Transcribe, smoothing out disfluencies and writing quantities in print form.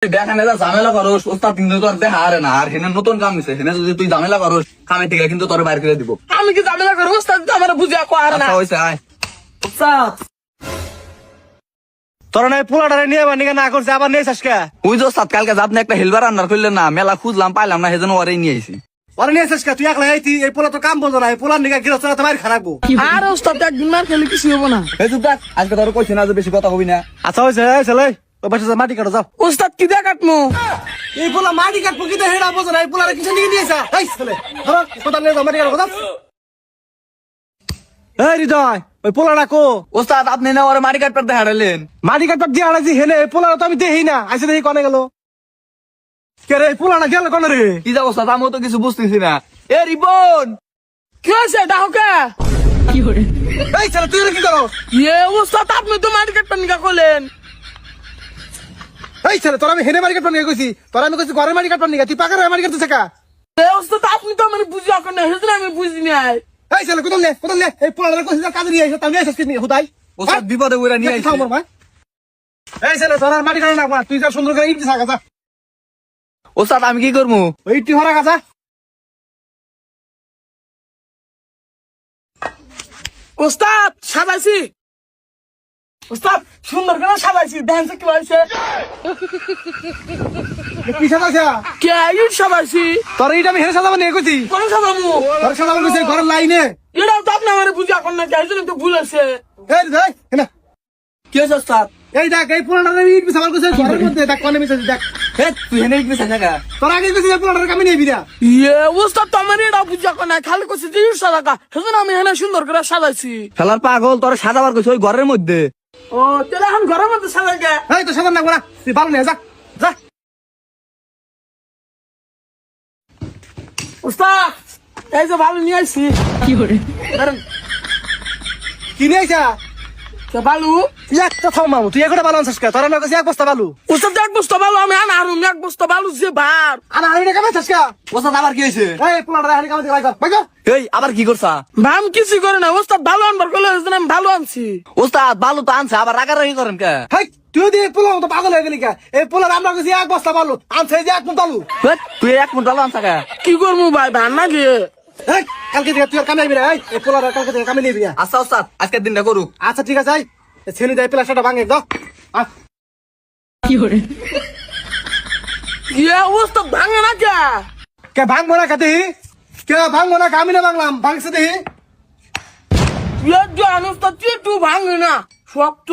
দেখানে যা ঝামেলা করস ওস্তাদ কিন্তু তোর দেখা আরে না আর হেনে নতুন কাম নিছে হেনে যদি তুই ঝামেলা করস কামে থেকে কিন্তু তোর বাইর করে দিব। আমি কি ঝামেলা করবো ওস্তাদ তো আমার বুঝে আর না আচ্ছা হইছে আয় ওস্তাদ তোরা নাই পোলাটারে নিয়ে আবার নিকে না করছে আবার নিয়ে আসকে ওই যে ওস্তাদ কালকে আপনি একটা হেলবার রান্নার করলেন না মেলা খুঁজলাম পাইলাম না সেজন্য ওরে নিয়ে আইছি। ওরা নিয়ে আসকে তুই একলা আইতি এই পোলা তো কাম বলতো না এই পোলার নিকে গিরছ না তোমার খারাপবো। আর ওস্তাদ একদিন মার খেলে কিছু হবো না। এই চুপ থাক আজকে তোর কইছি না যে বেশি কথা হবি না। আচ্ছা হইছে চলে ও বাসা মাটি কাটো যাও। ওস্তাদ কি দিয়ে কাটমু এই পোলা মাটি কাটবো কি হেড়া বোঝো না এই পোলারে কিছু নিয়ে দিয়েছে এই চলে ধরো কোথা নিয়ে যাও মাটি কাটো যাও। এই হৃদয় ওই পোলাটা কো ওস্তাদ আপনি না ওরে মারি কাটপার দেখা হারালেন। মাটি কাটবার দিয়ে আড়াইছি হেলে এই পোলাটা তো আমি দেখি না আইসে দেখি কনে গেল কে রে এই পোলাটা গেল কনে রে কি যা ওস্তাদ আমিও তো কিছু বুঝতেছি না। এ রিবন কি হয়েছে ডাহকে এই চলে তুই কি করো ইয়ে ওস্তাদ আপনি তো মাটি কাটবেন নিকা করলেন। এই চলে তোর আমি হেনে মাটি কাটবার নিয়ে কইছি তোর আমি কইছি ঘরের মাটি কাটবার নিয়ে তুই পাকার মাটি কাটতে শেখা। এ ওস্তাদ আপনি তো আমার বুঝে এখন না হেজনা আমি বুঝি নাই। এই চলে কোথাও নে এই পোলাটা কইছি কাজে নিয়ে আইছো তাও নিয়ে আসছিস নিয়ে হুদাই ওস্তাদ বিপদে ওরা নিয়ে আইছি। এই চলে তোর আর মাটি কাটে না তুই যা সুন্দর করে ইট দিছা গাছা ওস্তাদ আমি কি করবো ওই ইটটি ভরা গাছা ওস্তাদ সাজাইছি ওস্তাদ সুন্দর করে সাজাইছি দেখেন কি হয়েছে কি সাজাইছা কে ইট সাজাইছি তোর ইট আমি হেনে সাজাবো নিয়ে কইছি কোন সাজামু তোর সাজাবো কইছি ঘরের লাইনে এটাও তো আপনি আমার বুঝে এখন না যাই জন্য তো ভুল আছে। এই রে হেনা কি হয়েছে ওস্তাদ এই দেখ এই পোলাটা ইট বিছাবার কইছে ঘরের মধ্যে দেখ কোনে মিছে দেখ হে তুই হেনে কি সাজা তোর আগে কইছি এই পোলাটার কামি নিয়ে বিরা ইয়ে ওস্তাদ তো আমার এটা বুঝে এখন না খালি করছে যে ইট সাজাকা সেজন্য আমি এখানে সুন্দর করে সাজাইছি। খেলার পাগল তোর সাজাবার কইছে ওই ঘরের মধ্যে। ও তাহলে এখন ঘরের মধ্যে সাজাই গে এই তো সাজান না গোরা তুই ভালো নিয়ে যা যা ওস্তাদ এই যে ভালো নিয়ে আসছি কি করে কি নিয়ে আইছা ভালো একটা থাও মামু তুই একটা ভালো আনছিস কে তোর না কইছি এক বস্তা ভালো ওস্তাদ এক বস্তা ভালো আমি আনা আর এক বস্তা ভালো যে ভার আর আইনে কামে আছিস কে ওস্তাদ আবার কি হয়েছে এই পোলাটা আইনে কামে লাগাই ভাই গো এই আবার কি করছা ভাম কিছু করে না ওস্তাদ ভালো আনবার করলে আমি ভালো আনছি। ওস্তাদ ভালো তো আনছে আবার রাগারাগি করেন কে হাই তুই দিয়ে পোলা তো পাগল হয়ে গেলি কে এই পোলার আমরা কইছি এক বস্তা ভালো আনছে যে এক মুঠ আলু তুই এক মিনিট ভালো আনছা কে কি করবো ভাই ভার না গিয়ে এই কালকে থেকে তুই আর কামে আইবি না এই পোলার কালকে থেকে কামে নিবি আচ্ছা ওস্তাদ আজকের দিনটা করুক। আচ্ছা ঠিক আছে ছেলে যাই প্লাস্টারটা ভাঙে দাও ইয়ে ওস্তাদ ভাঙে না কে কে ভাঙবো না খাতে কে ভাঙবো না আমি না ভাঙলাম ভাঙছে দেখি ইয়ে জান ওস্তাদ তুই একটু ভাঙে না শক্ত